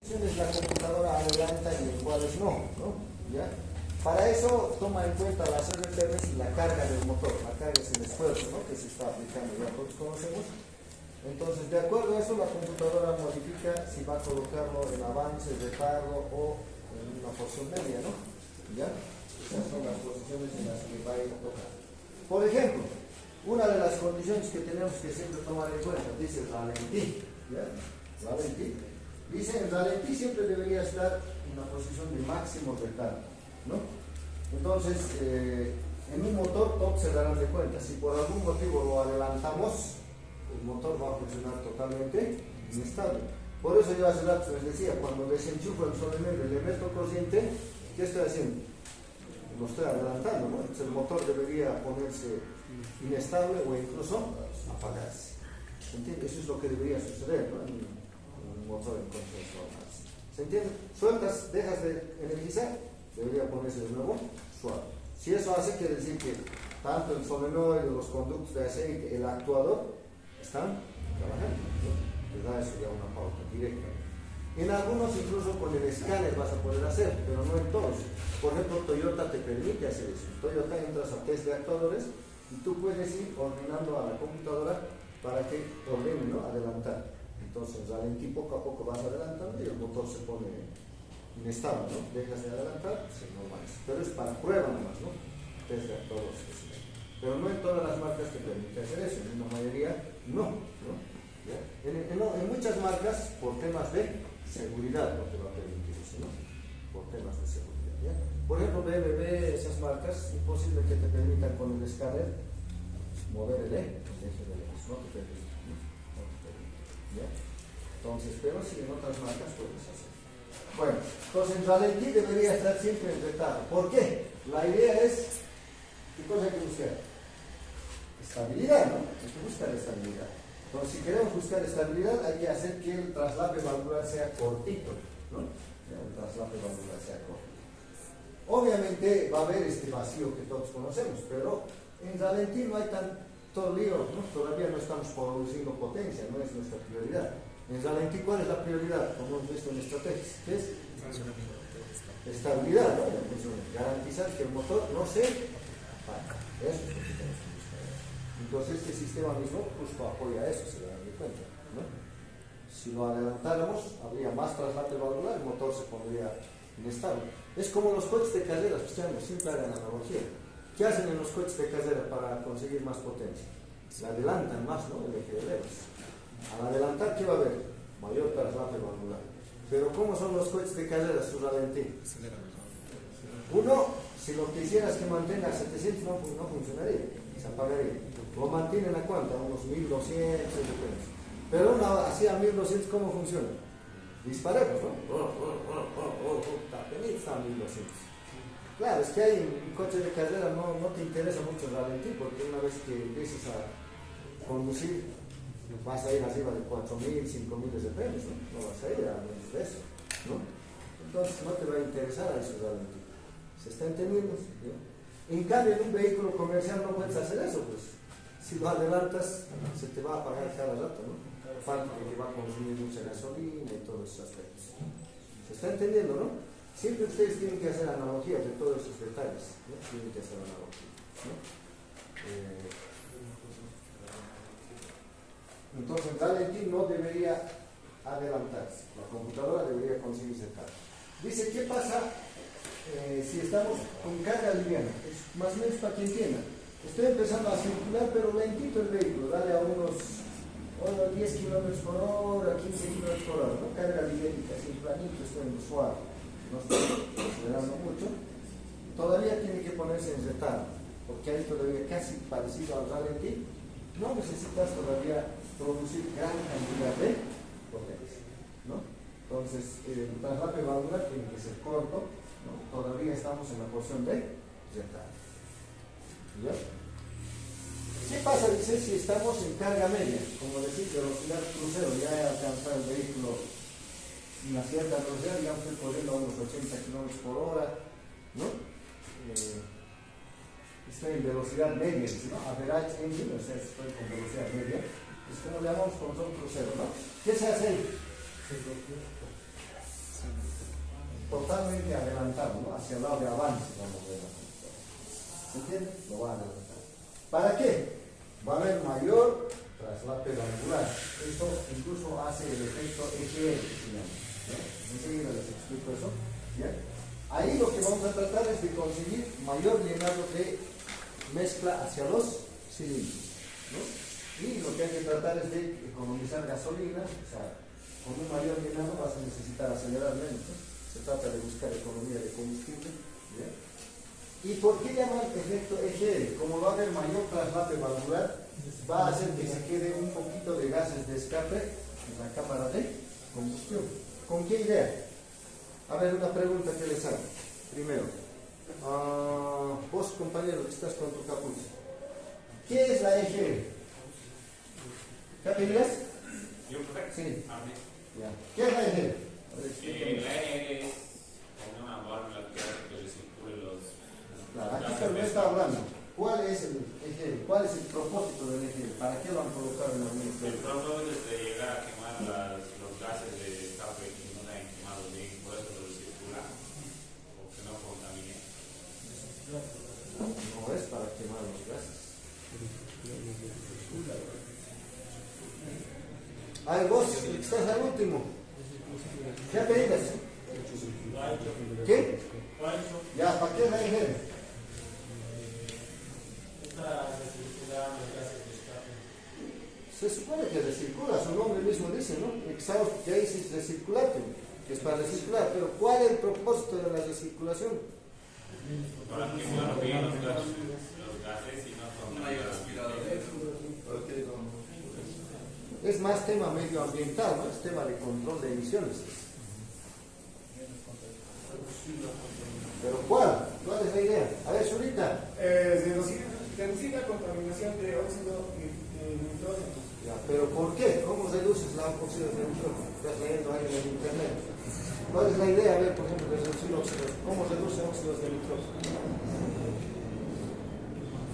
La computadora adelanta y en cuáles no, ¿no? ¿Ya? Para eso toma en cuenta las RPMs y la carga del motor. La carga es el esfuerzo, ¿no?, que se está aplicando, ya todos conocemos. Entonces, de acuerdo a eso, la computadora modifica si va a colocarlo en avance, retardo o en una porción media, ¿no? ¿Ya? Esas son las posiciones en las que va a ir tocando. Por ejemplo, una de las condiciones que tenemos que siempre tomar en cuenta, dice ralentí, ¿ya? Ralentí. Dice, el ralentí siempre debería estar en la posición de máximo retardo, ¿no? Entonces, en un motor todos se darán de cuenta, si por algún motivo lo adelantamos, el motor va a funcionar totalmente inestable. Por eso yo hace rato les decía, cuando desenchufo el solenoide y le meto corriente, ¿qué estoy haciendo? Lo estoy adelantando, ¿no? Entonces el motor debería ponerse inestable o incluso apagarse. ¿Entiende? Eso es lo que debería suceder, ¿no?, en un motor en control. ¿Se entiende? Sueltas, dejas de energizar, debería ponerse de nuevo suave. Si eso hace, quiere decir que tanto el solenoide, los conductos de aceite, el actuador están trabajando, ¿no? Te da eso ya una pauta directa. En algunos incluso con el escáner vas a poder hacer, pero no en todos. Por ejemplo, Toyota te permite hacer eso. Toyota entras a test de actuadores y tú puedes ir ordenando a la computadora para que ordene, ¿no?, adelantar. Entonces, ralentí, poco a poco vas adelantando y el motor se pone inestable, ¿no? Dejas de adelantar, se normaliza. Pero es para prueba nomás, ¿no? Test de actuadores. Pero no en todas las marcas te permite hacer eso, en una mayoría no, ¿no? ¿Ya? En muchas marcas, por temas de seguridad, no te va a permitir eso, ¿no? Por temas de seguridad, ¿ya? Por ejemplo, BMW, esas marcas, imposible que te permitan con el escáner mover el eje de lejos, no te permite, ¿no? No te permite, ¿ya? Entonces, pero si en otras marcas puedes hacer. Bueno, entonces el ralentí debería estar siempre en retardo. ¿Por qué? La idea es, ¿qué cosa hay que buscar? Estabilidad, ¿no? Hay que buscar estabilidad. Entonces, si queremos buscar estabilidad, hay que hacer que el traslape valvular sea cortito, ¿no? El traslape valvular sea cortito. Obviamente va a haber este vacío que todos conocemos, pero en ralentí no hay tanto lío, ¿no? Todavía no estamos produciendo potencia, no es nuestra prioridad. En ralentí, ¿cuál es la prioridad? Como hemos visto en estrategias, ¿qué es? Estabilidad, ¿no? Garantizar que el motor no se apague. Eso es lo que tenemos que buscar. Entonces este sistema mismo justo apoya eso, se dan de cuenta, ¿no? Si lo adelantáramos, habría más traslape valvular, el motor se pondría inestable. Es como los coches de carreras, siempre hagan analogía. ¿Qué hacen en los coches de carrera para conseguir más potencia? Se adelantan más, ¿no?, el eje de levas. Al adelantar, ¿qué va a haber? Mayor traslape valvular. Pero ¿cómo son los coches de carreras, su ralentí? Uno, si lo que hicieras que mantenga a 700 no funcionaría, se apagaría. Lo mantienen a cuánto, a unos 1200, depende. Pero así a 1200, ¿cómo funciona? Disparemos, ¿no? Apenas a 1200. Claro, es que hay un coche de carrera, no te interesa mucho el ralentí, porque una vez que empieces a conducir, vas a ir arriba de 4000, 5000 RPM, ¿no? No vas a ir a menos de eso, ¿no? Entonces no te va a interesar a ese ralentí. ¿Se está entendiendo? ¿Sí? En cambio, en un vehículo comercial no puedes hacer eso, pues. Si lo adelantas, se te va a apagar cada rato, ¿no? Aparte de que va a consumir mucha gasolina y todos esos aspectos. ¿Se está entendiendo, no? Siempre ustedes tienen que hacer analogías de todos esos detalles, ¿no? Tienen que hacer analogías, ¿no? Entonces, el ralentí no debería adelantarse. La computadora debería conseguirse carga. Dice, ¿qué pasa si estamos con carga liviana? Es más o menos para quien entienda. Estoy empezando a circular, pero lentito el vehículo, dale a unos 10 km por hora, 15 km por hora, ¿no? Carga liviana, así planito, estoy en suave, no estoy acelerando mucho. Todavía tiene que ponerse en retardo, porque hay todavía casi parecido al ralentí. No necesitas todavía producir gran cantidad de potencia, ¿no? Entonces, el traslape valvular tiene que ser corto, ¿no? Todavía estamos en la porción de retardo. ¿Ya? ¿Qué pasa, dice, si estamos en carga media? Como decir, velocidad crucero, ya he alcanzado el vehículo una cierta velocidad, ya estoy corriendo a unos 80 km por hora, ¿no? Estoy en velocidad media, ¿no? Average engine, o sea, estoy con velocidad media. Es como le llamamos control crucero, ¿no? ¿Qué se hace ahí? totalmente adelantado, ¿no? Hacia el lado de avance vamos a ver. ¿Se entiende? Lo va a adelantar. ¿Para qué? Va a haber mayor traslape valvular. Esto incluso hace el efecto EGR, se llama. ¿Ya? Enseguida les explico eso. ¿Ya? Ahí lo que vamos a tratar es de conseguir mayor llenado de mezcla hacia los cilindros, ¿no? Y lo que hay que tratar es de economizar gasolina, o sea, con un mayor llenado vas a necesitar acelerar menos, ¿no? Se trata de buscar economía de combustible. ¿Ya? ¿Y por qué llaman efecto EGR? Como va a haber mayor traslape valvular, va a hacer que se quede un poquito de gases de escape en la cámara de combustión. ¿Con qué idea? A ver, una pregunta que les hago. Primero, vos, compañero, que estás con tu capuz, ¿qué es la EGR? ¿Qué pedías? Yo, sí. Ya. ¿Qué es la EGR? La EGR es una válvula que hace que recircule los. Claro, aquí también está hablando. ¿Cuál es el EGR? ¿Cuál es el propósito del EGR? ¿Para qué lo han colocado en la El administración? propósito es de llegar a quemar los gases de escape que no se han quemado bien, por eso lo recircula, o que no contamine. No es para quemar los gases. A ver, vos, estás al último. ¿Qué pedías? ¿Qué? Ya, ¿para qué es la EGR? Se supone que recircula, su nombre mismo dice, ¿no? Exhaust gases recirculate, que es para recircular. Pero ¿cuál es el propósito de la recirculación? Para quemar bien los gases y no contaminar. Es más tema medioambiental, ¿no? Es tema de control de emisiones. ¿Pero cuál? ¿Cuál es la idea? A ver, Zurita. Reducir la contaminación de óxido de nitrógeno. Ya, ¿pero por qué? ¿Cómo reduces la óxido de nitrógeno? Estás leyendo ahí en el internet. ¿Cuál es la idea? A ver, por ejemplo, de reducir óxidos. ¿Cómo reduce óxidos de nitrógeno?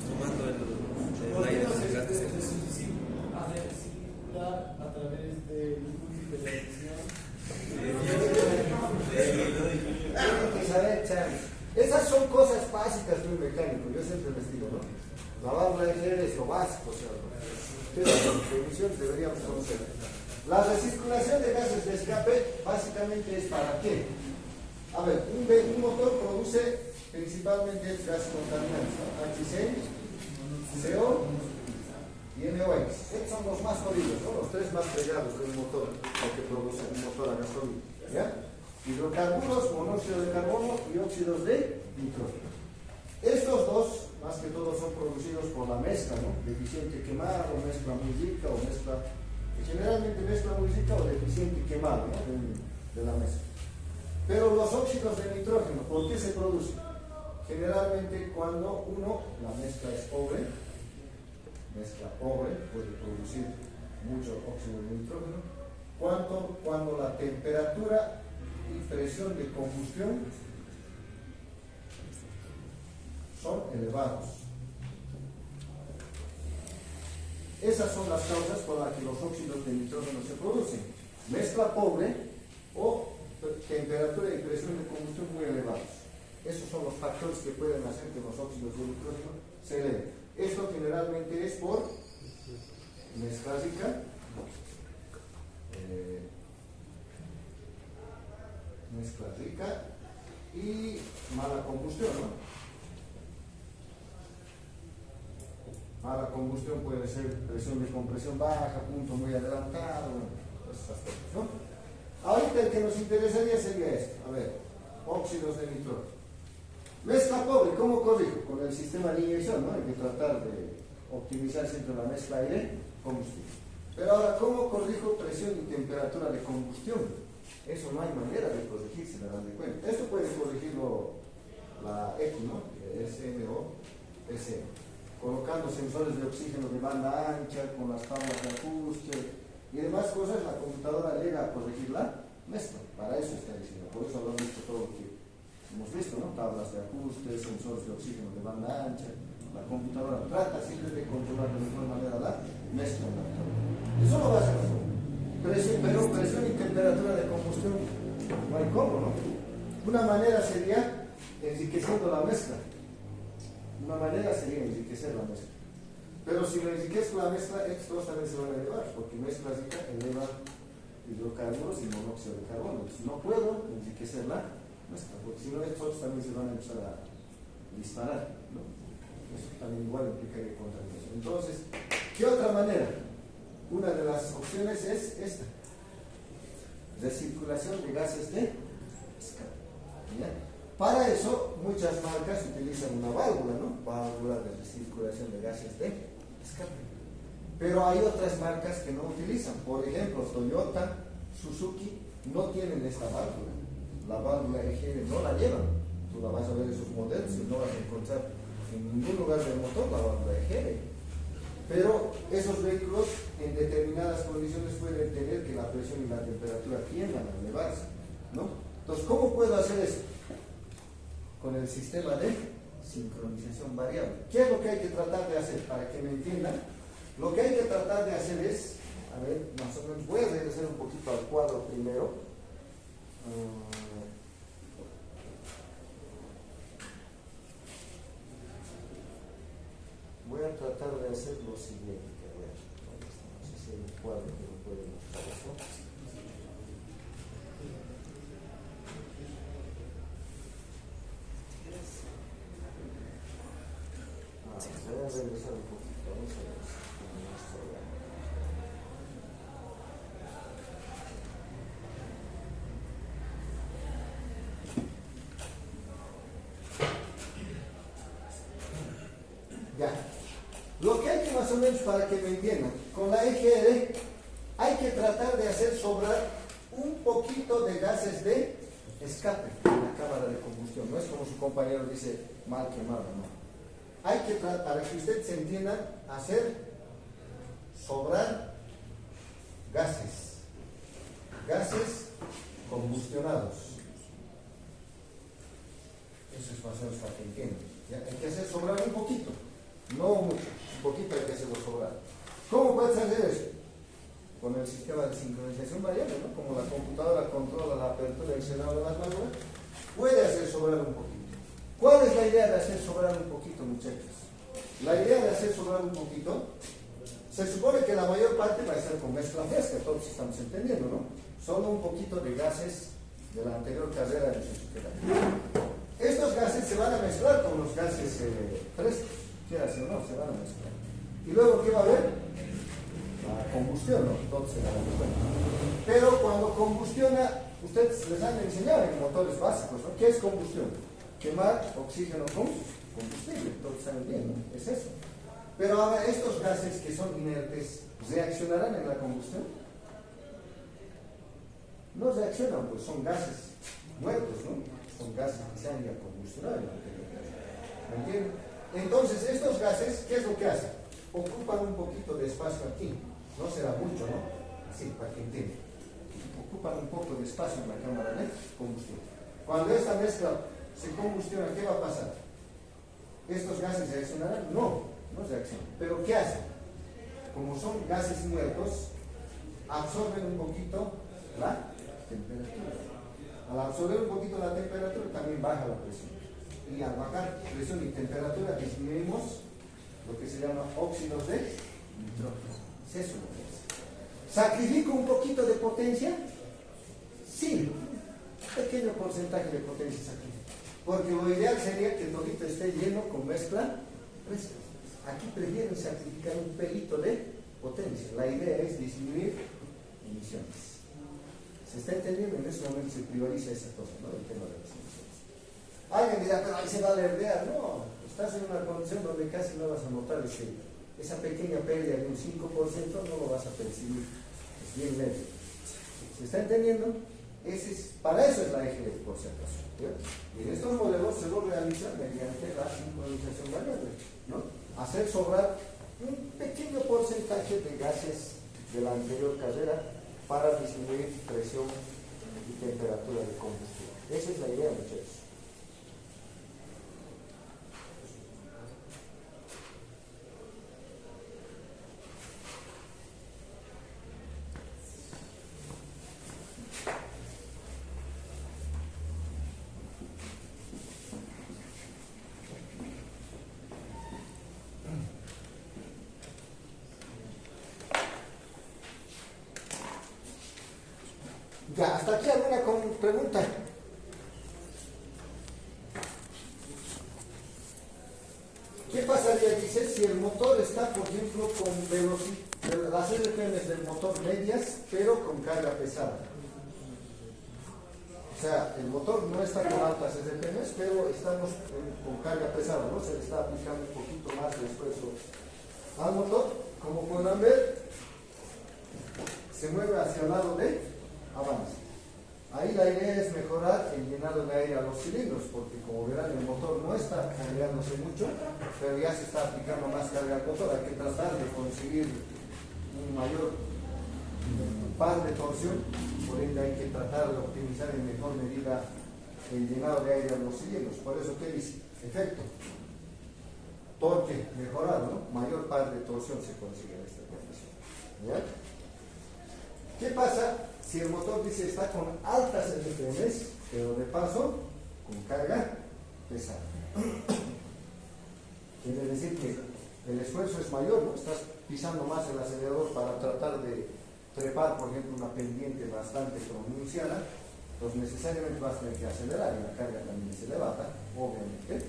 Tomando el aire de circular a través del impulso de la emisión. Tienen que saber, Charlie. Esas son cosas básicas de un mecánico. Yo siempre les digo, ¿no? La válvula de EGR es lo básico, o sea, ustedes las emisiones deberíamos conocer. La recirculación de gases de escape básicamente es para qué. A ver, un motor produce principalmente gases contaminantes, ¿no? H6, CO y NOx. Estos son los más jodidos, ¿no? Los tres más fregados de un motor, lo que produce un motor a gasolina. ¿Ya? Hidrocarburos, monóxido de carbono y óxidos de nitrógeno. Estos dos, más que todo, son producidos por la mezcla, ¿no? Deficiente quemado, mezcla muy rica o mezcla, generalmente mezcla muy rica o deficiente quemado, ¿no? De la mezcla. Pero los óxidos de nitrógeno, ¿por qué se producen? Generalmente cuando la mezcla es pobre, puede producir mucho óxido de nitrógeno, cuando la temperatura y presión de combustión son elevados. Esas son las causas por las que los óxidos de nitrógeno se producen. Mezcla pobre o temperatura y presión de combustión muy elevados. Esos son los factores que pueden hacer que los óxidos de nitrógeno se eleven. Esto generalmente es por mezcla rica, y mala combustión, ¿no? Mala combustión puede ser presión de compresión baja, punto muy adelantado, esos aspectos, ¿no? Ahorita el que nos interesaría sería esto, a ver, óxidos de nitrógeno. Mezcla pobre, ¿cómo corrijo? Con el sistema de inyección, ¿no? Hay que tratar de optimizar siempre la mezcla aire-combustible. Pero ahora, ¿cómo corrijo presión y temperatura de combustión? Eso no hay manera de corregir, se me dan de cuenta. Esto puede corregirlo la ECU, ¿no? SMO, colocando sensores de oxígeno de banda ancha, con las tablas de ajuste y demás cosas, la computadora llega a corregir la mezcla. Para eso está diseñado, por eso lo han visto todo lo que hemos visto, ¿no? Tablas de ajuste, sensores de oxígeno de banda ancha. La computadora trata siempre de controlar de mejor manera la mezcla. Eso lo va a hacer. Pero presión y temperatura de combustión, no hay cómo, ¿no? Una manera sería enriqueciendo la mezcla. Una manera sería enriquecer la mezcla. Pero si lo enriquezco la mezcla, estos también se van a elevar, porque mezcla rica eleva hidrocarburos y monóxido de carbono. Entonces, no puedo enriquecer la mezcla, porque si no, estos también se van a empezar a disparar, ¿no? Eso también igual implicaría contaminación. Entonces, ¿qué otra manera? Una de las opciones es esta: recirculación de gases de escape. ¿Ya? Para eso, muchas marcas utilizan una válvula, ¿no? Válvula de recirculación de gases de escape. Pero hay otras marcas que no utilizan. Por ejemplo, Toyota, Suzuki no tienen esta válvula. La válvula EGR no la llevan. Tú la vas a ver en sus modelos y no vas a encontrar en ningún lugar del motor la válvula EGR. Pero esos vehículos en determinadas condiciones pueden tener que la presión y la temperatura tiendan a elevarse, ¿no? Entonces, ¿cómo puedo hacer eso? Con el sistema de sincronización variable. ¿Qué es lo que hay que tratar de hacer? Para que me entiendan, lo que hay que tratar de hacer es, a ver, más o menos, voy a regresar un poquito al cuadro primero. Voy a tratar de hacer lo siguiente. A ver, no sé si hay un cuadro que lo puede mostrar eso. Voy a regresar un poquito. Vamos a ver si me muestra ya. Ya. Lo que hay que más o menos, para que me entiendan, con la EGR hay que tratar de hacer sobrar un poquito de gases de escape en la cámara de combustión. No es como su compañero dice mal quemado, no. Hay que tratar, para que usted se entienda, hacer sobrar gases combustionados. Eso es más o menos para que entiendan. ¿Ya? Hay que hacer sobrar un poquito, no mucho, un poquito hay que hacerlo sobrar. ¿Cómo puedes hacer eso? Con el sistema de sincronización variable, ¿no? Como la computadora controla la apertura y cerrado de las válvulas, puede hacer sobrar un poquito. ¿Cuál es la idea de hacer sobrar un poquito, muchachos? La idea de hacer sobrar un poquito, se supone que la mayor parte va a ser con mezcla fresca, todos estamos entendiendo, ¿no? Solo un poquito de gases de la anterior carrera de Suzuki. Estos gases se van a mezclar con los gases frescos, quieras o no, se van a mezclar. Y luego, ¿qué va a haber? La combustión, ¿no? Entonces, pero cuando combustiona, ustedes les han enseñado en motores básicos, ¿no? ¿Qué es combustión? Quemar oxígeno con combustible, todos saben bien, ¿no? Es eso. Pero ahora, estos gases que son inertes, ¿reaccionarán en la combustión? No reaccionan, pues son gases muertos, ¿no? Son gases que se han ya combustionado en la anterior. ¿Me entienden? Entonces, estos gases, ¿qué es lo que hacen? Ocupan un poquito de espacio aquí. No será mucho, ¿no? Así, para que entiendan. Ocupan un poco de espacio en la cámara de combustión. Cuando esta mezcla se combustiona, ¿qué va a pasar? ¿Estos gases reaccionarán? No, no reaccionan. ¿Pero qué hacen? Como son gases muertos, absorben un poquito la temperatura. Al absorber un poquito la temperatura, también baja la presión. Y al bajar presión y temperatura, disminuimos lo que se llama óxidos de nitrógeno. Es eso lo que es. ¿Sacrifico un poquito de potencia? Sí, un pequeño porcentaje de potencia sacrifico. Porque lo ideal sería que todito esté lleno con mezcla fresca. Aquí prefieren sacrificar un pelito de potencia. La idea es disminuir emisiones. ¿Se está entendiendo? En ese momento se prioriza esa cosa, ¿no? El tema de las emisiones. Alguien dirá, pero ahí se va a alerdear. No, estás en una condición donde casi no vas a notar esa pequeña pérdida de un 5%, no lo vas a percibir. Es bien leve. ¿Se está entendiendo? Para eso es la EGR, por si acaso. ¿Ya? Y en estos modelos se lo realiza mediante la sincronización variable, ¿no? Hacer sobrar un pequeño porcentaje de gases de la anterior carrera para disminuir presión y temperatura de combustión. Esa es la idea, muchachos. Ya, hasta aquí alguna pregunta. ¿Qué pasaría, dice, si el motor está, por ejemplo, con las RPMs del motor medias, pero con carga pesada? O sea, el motor no está con altas RPMs, pero estamos con carga pesada, ¿no? Se le está aplicando un poquito más de esfuerzo al motor. Como podrán ver, se mueve hacia el lado de avance. Ahí la idea es mejorar el llenado de aire a los cilindros, porque como verán el motor no está cargándose mucho, pero ya se está aplicando más carga al motor. Hay que tratar de conseguir un mayor par de torsión, por ende hay que tratar de optimizar en mejor medida el llenado de aire a los cilindros. Por eso, ¿qué dice? Efecto. Torque mejorado, ¿no? Mayor par de torsión se consigue en esta condición. ¿Ya? ¿Qué pasa si el motor dice está con altas RPMs, pero de paso con carga pesada? Quiere decir que el esfuerzo es mayor, ¿no? Estás pisando más el acelerador para tratar de trepar, por ejemplo, una pendiente bastante pronunciada, pues necesariamente vas a tener que acelerar y la carga también se levanta, obviamente.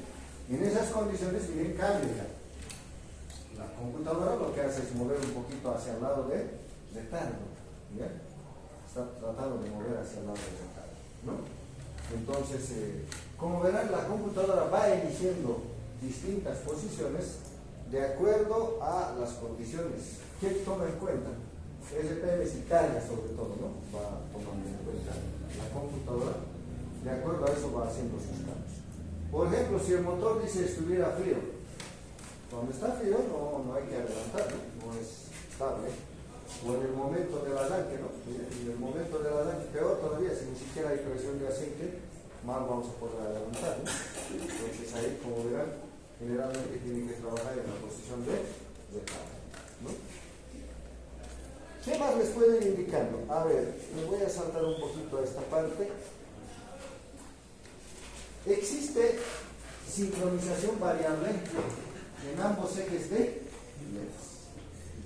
En esas condiciones viene cambia. La computadora lo que hace es mover un poquito hacia el lado de retardo. ¿Ya? Está tratando de mover hacia el lado de retardo, ¿no? Entonces, como verán, la computadora va eligiendo distintas posiciones de acuerdo a las condiciones. ¿Qué toma en cuenta? RPMs y carga sobre todo, ¿no? Va tomando en cuenta la computadora, de acuerdo a eso va haciendo sus cambios. Por ejemplo, si el motor dice estuviera frío, cuando está frío no hay que adelantar, no es estable. O en el momento del arranque, ¿no? En el momento del arranque, peor todavía, si ni siquiera hay presión de aceite, mal vamos a poder adelantar, ¿no? Entonces ahí, como verán, generalmente tienen que trabajar en la posición de carga, ¿no? ¿Qué más les pueden ir indicando? A ver, me voy a saltar un poquito a esta parte. Existe sincronización variable en ambos ejes de leds.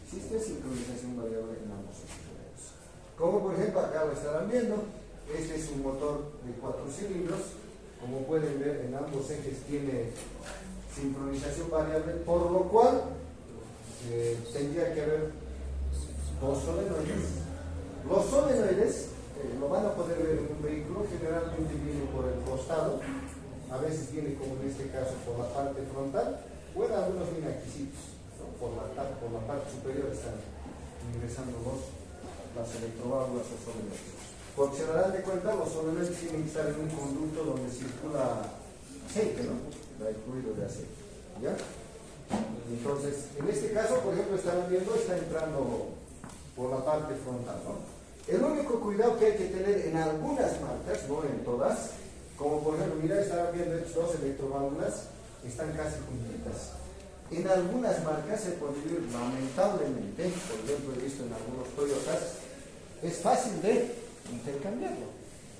Existe sincronización variable en ambos ejes de leds. Como por ejemplo acá lo estarán viendo, este es un motor de 4 cilindros. Como pueden ver, en ambos ejes tiene sincronización variable, por lo cual tendría que haber dos solenoides. Los solenoides lo van a poder ver en un vehículo, generalmente viene por el costado, a veces viene como en este caso por la parte frontal, o en algunos vienen aquisitos, ¿no? por la parte superior están ingresando las electroválvulas o solenoides. Porque se darán de cuenta, los solenoides tienen que estar en un conducto donde circula aceite, ¿no? El fluido de aceite, ¿ya? Entonces, en este caso, por ejemplo, estarán viendo, está entrando por la parte frontal, ¿no? El único cuidado que hay que tener en algunas marcas, no en todas, como por ejemplo, mira, estarán viendo estas dos electroválvulas, están casi juntitas. En algunas marcas se puede ver, lamentablemente, por ejemplo, he visto en algunos Toyotas, es fácil de intercambiarlo,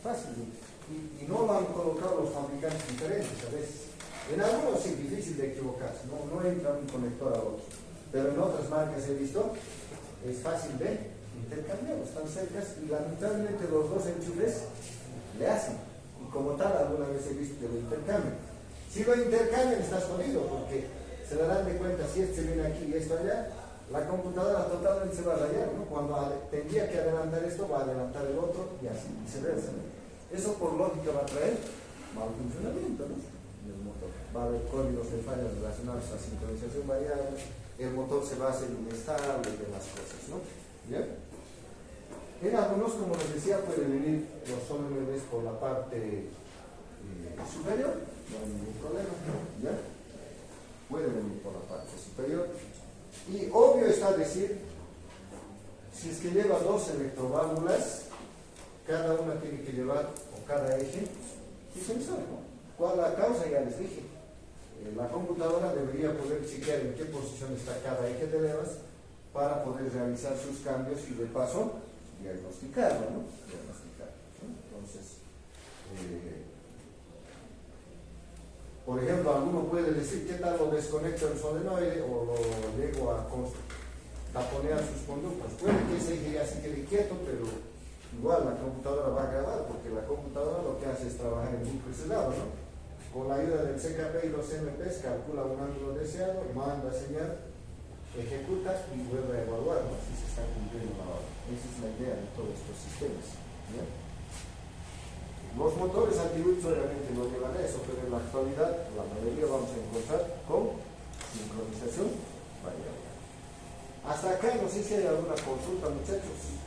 fácil, y no lo han colocado los fabricantes diferentes a veces. En algunos sí, difícil de equivocarse, no entra un conector al otro, pero en otras marcas he visto, es fácil de intercambiarlo, están cercas y lamentablemente los dos enchufes le hacen, y como tal alguna vez he visto que lo intercambian. Si lo intercambian estás jodido, porque se darán de cuenta si este viene aquí y esto allá, la computadora totalmente se va a rayar, ¿no? Cuando tendría que adelantar esto, va a adelantar el otro y así, viceversa, ¿no? Eso por lógica va a traer mal funcionamiento, ¿no? Del motor. Va a haber códigos de fallas relacionados a sincronización variable, el motor se va a hacer inestable de las cosas, ¿no? ¿Bien? En algunos, como les decía, pueden venir los solenoides por la parte superior, no hay ningún problema, ¿ya? Puede venir por la parte superior. Y obvio está decir, si es que lleva dos electroválvulas, cada una tiene que llevar, o cada eje, su sensor, ¿no? ¿Cuál la causa? Ya les dije. La computadora debería poder chequear en qué posición está cada eje de levas para poder realizar sus cambios y de paso diagnosticarlo, ¿no? Entonces, por ejemplo, alguno puede decir, ¿qué tal lo desconecto el solenoide o lo llego a taponear sus conductos? Puede que ese eje ya se quede quieto, pero igual la computadora va a grabar, porque la computadora lo que hace es trabajar en un crucelado, ¿no? Con la ayuda del CKP y los MPs calcula un ángulo deseado, manda señal, ejecuta y vuelve a evaluar, ¿no? Si se está cumpliendo la hora. Esa es la idea de todos estos sistemas, ¿ya? Los motores antiguos obviamente no llevan eso, pero en la actualidad la mayoría vamos a encontrar con sincronización variable. Hasta acá no sé si hay alguna consulta, muchachos.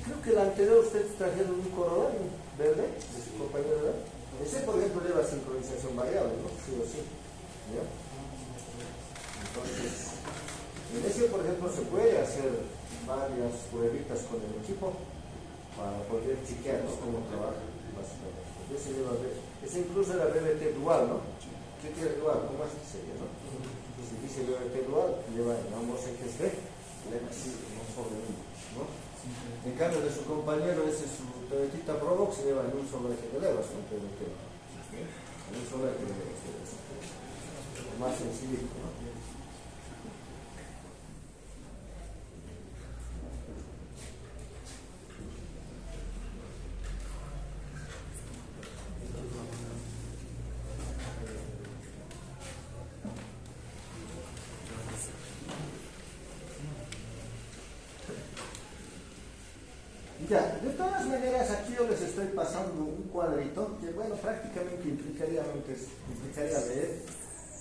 Creo que la anterior ustedes trajeron un Corolla verde de su compañero, ¿verdad? Ese, por ejemplo, lleva sincronización variable, ¿no? Sí o sí. ¿Ya? Entonces, en ese, por ejemplo, se puede hacer varias pruebitas con el equipo para poder chequear, ¿no? Cómo trabaja, básicamente. Ese incluso era BBT dual, ¿no? ¿Qué tiene dual? ¿Cómo es que sería, no? Si dice BBT dual, lleva en ambos ejes de levas, no sobre uno, ¿no? En cambio de su compañero, ese es su Toyota Probox, lleva en un solo eje de levas, ¿no? BBT. En un solo eje de levas. Más sencillito, ¿no? Ya, de todas maneras aquí yo les estoy pasando un cuadrito que, bueno, prácticamente implicaría leer.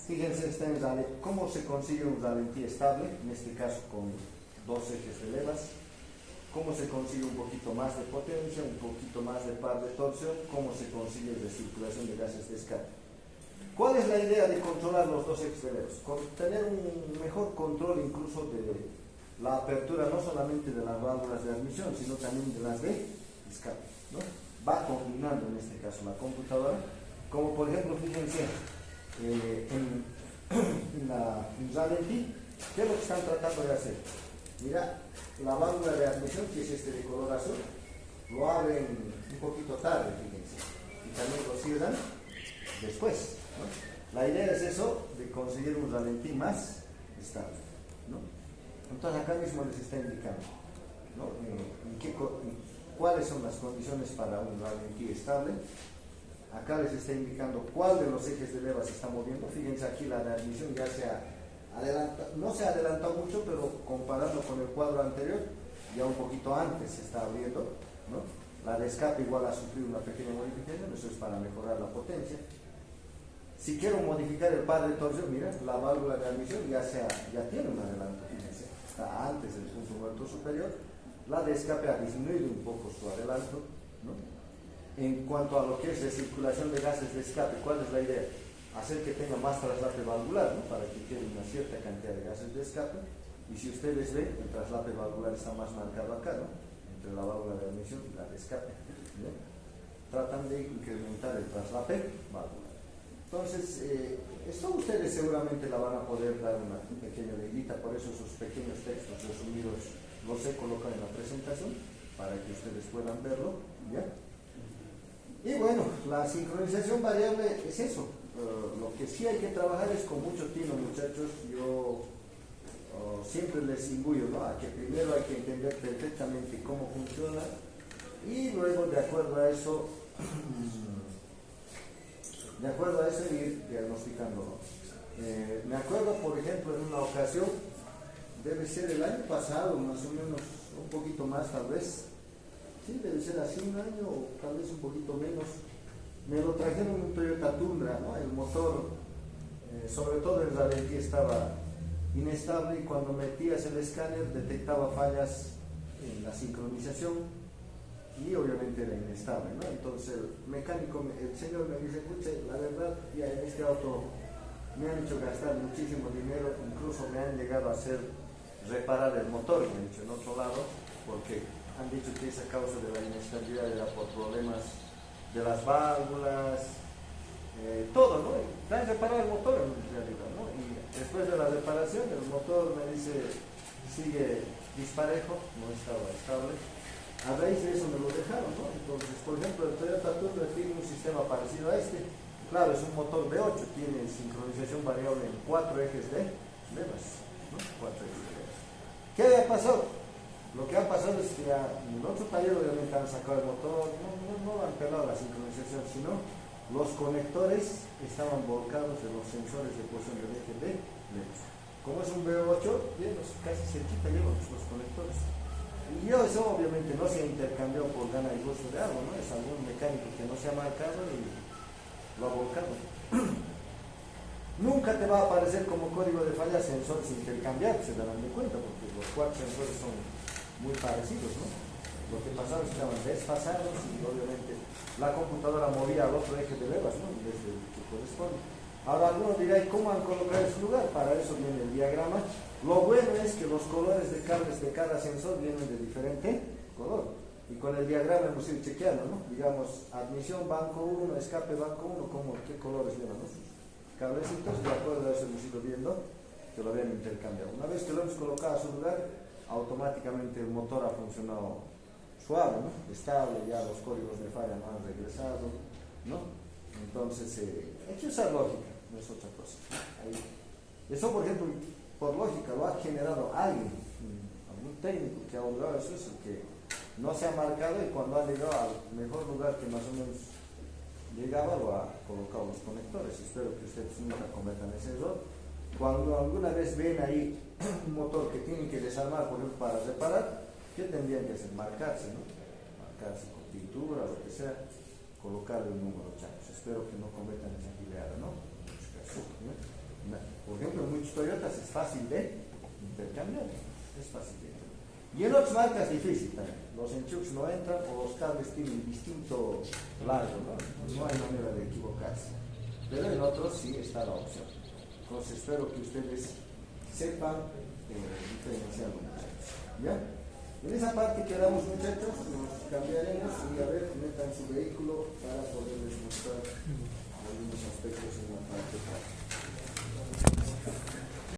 Fíjense, está en cómo se consigue un ralentí estable, en este caso con dos ejes de levas, cómo se consigue un poquito más de potencia, un poquito más de par de torsión, cómo se consigue recirculación de gases de escape. ¿Cuál es la idea de controlar los dos ejes de levas? Tener un mejor control incluso de la apertura no solamente de las válvulas de admisión, sino también de las de escape, ¿no? Va combinando en este caso la computadora, como por ejemplo, fíjense, en ralentí, ¿qué es lo que están tratando de hacer? Mira, la válvula de admisión, que es este de color azul, lo abren un poquito tarde, fíjense, y también lo cierran después, ¿no? La idea es eso, de conseguir un ralentí más estable, ¿no? Entonces acá mismo les está indicando, ¿no? Cuáles son las condiciones para un ralentí estable. Acá les está indicando cuál de los ejes de leva se está moviendo. Fíjense aquí la de admisión ya se ha adelantado, no se ha adelantado mucho, pero comparando con el cuadro anterior, ya un poquito antes se está abriendo, ¿no? La de escape igual ha sufrido una pequeña modificación, eso es para mejorar la potencia. Si quiero modificar el par de torsión, mira, la válvula de admisión ya tiene un adelanto, fíjense, está antes del punto muerto superior. La de escape ha disminuido un poco su adelanto, ¿no? En cuanto a lo que es recirculación de gases de escape, ¿cuál es la idea? Hacer que tenga más traslape valvular, ¿no? Para que quede una cierta cantidad de gases de escape. Y si ustedes ven, el traslape valvular está más marcado acá, ¿no? Entre la válvula de admisión y la de escape, ¿no? Tratan de incrementar el traslape valvular. Entonces, esto ustedes seguramente la van a poder dar una pequeña leidita, por eso esos pequeños textos resumidos los he colocado en la presentación para que ustedes puedan verlo, ¿ya? Y bueno, la sincronización variable es eso. Lo que sí hay que trabajar es con mucho tino, muchachos. Yo siempre les imbuyo, ¿no? A que primero hay que entender perfectamente cómo funciona y luego de acuerdo a eso ir diagnosticándolo. Me acuerdo, por ejemplo, en una ocasión, debe ser el año pasado, más o menos, un poquito más tal vez, sí, debe ser así un año o tal vez un poquito menos, me lo trajeron un Toyota Tundra, ¿no? El motor, sobre todo el ralentí estaba inestable y cuando metías el escáner detectaba fallas en la sincronización y obviamente era inestable, ¿no? Entonces el mecánico, el señor me dice, escuche, la verdad, ya en este auto me han hecho gastar muchísimo dinero, incluso me han llegado a hacer reparar el motor, me han dicho, en otro lado, porque han dicho que esa causa de la inestabilidad era por problemas de las válvulas, todo, ¿no? Me han reparado el motor en realidad, ¿no? Y después de la reparación, el motor me dice, sigue disparejo, no estaba estable. a raíz de eso me lo dejaron, ¿no? Entonces, por ejemplo, el Toyota Tundra tiene un sistema parecido a este. Claro, es un motor V8, tiene sincronización variable en 4 ejes de levas, ¿no? 4 ejes de levas. ¿Qué había pasado? Lo que ha pasado es que en el otro taller obviamente han sacado el motor, no han pelado la sincronización, sino los conectores estaban volcados de los sensores de posición del eje de levas. Como es un V8, bien, casi cerquita llevan los conectores. Y eso obviamente no se ha intercambiado por gana y gusto de algo, ¿no? Es algún mecánico que no se ha marcado y lo ha volcado. Nunca te va a aparecer como código de falla sensores intercambiables, se darán de cuenta, porque los 4 sensores son muy parecidos, ¿no? Lo que pasaba es que estaban desfasados y obviamente la computadora movía al otro eje de levas, ¿no? Desde el que corresponde. Ahora algunos dirán, ¿cómo han colocado ese lugar? Para eso viene el diagrama. Lo bueno es que los colores de cables de cada sensor vienen de diferente color. Y con el diagrama hemos ido chequeando, ¿no? Digamos, admisión banco 1, escape banco 1, ¿qué colores llevan los cablecitos? De acuerdo a eso hemos ido viendo que lo habían intercambiado. Una vez que lo hemos colocado a su lugar, automáticamente el motor ha funcionado suave, ¿no? Estable, ya los códigos de falla no han regresado, ¿no? Entonces, hay que usar lógica, no es otra cosa. Ahí. Eso, por ejemplo, por lógica, lo ha generado alguien, algún técnico que ha logrado eso, es el que no se ha marcado y cuando ha llegado al mejor lugar que más o menos llegaba, lo ha colocado los conectores. Espero que ustedes nunca cometan ese error. Cuando alguna vez ven ahí un motor que tienen que desarmar, por ejemplo, para reparar, ¿qué tendrían que hacer? Marcarse, ¿no? Marcarse con pintura o lo que sea, colocarle un número chance. Espero que no cometan esa gileada, ¿no? Por ejemplo, en muchos Toyotas es fácil de intercambiar, es fácil de intercambiar. Y en otras marcas es difícil también. Los enchufes no entran o los cables tienen distinto largo, ¿no? No hay manera de equivocarse. Pero en otros sí está la opción. Entonces espero que ustedes sepan diferenciar los muchachos. ¿Ya? En esa parte quedamos, muchachos, nos cambiaremos y a ver, metan su vehículo para poderles mostrar algunos aspectos en la parte práctica.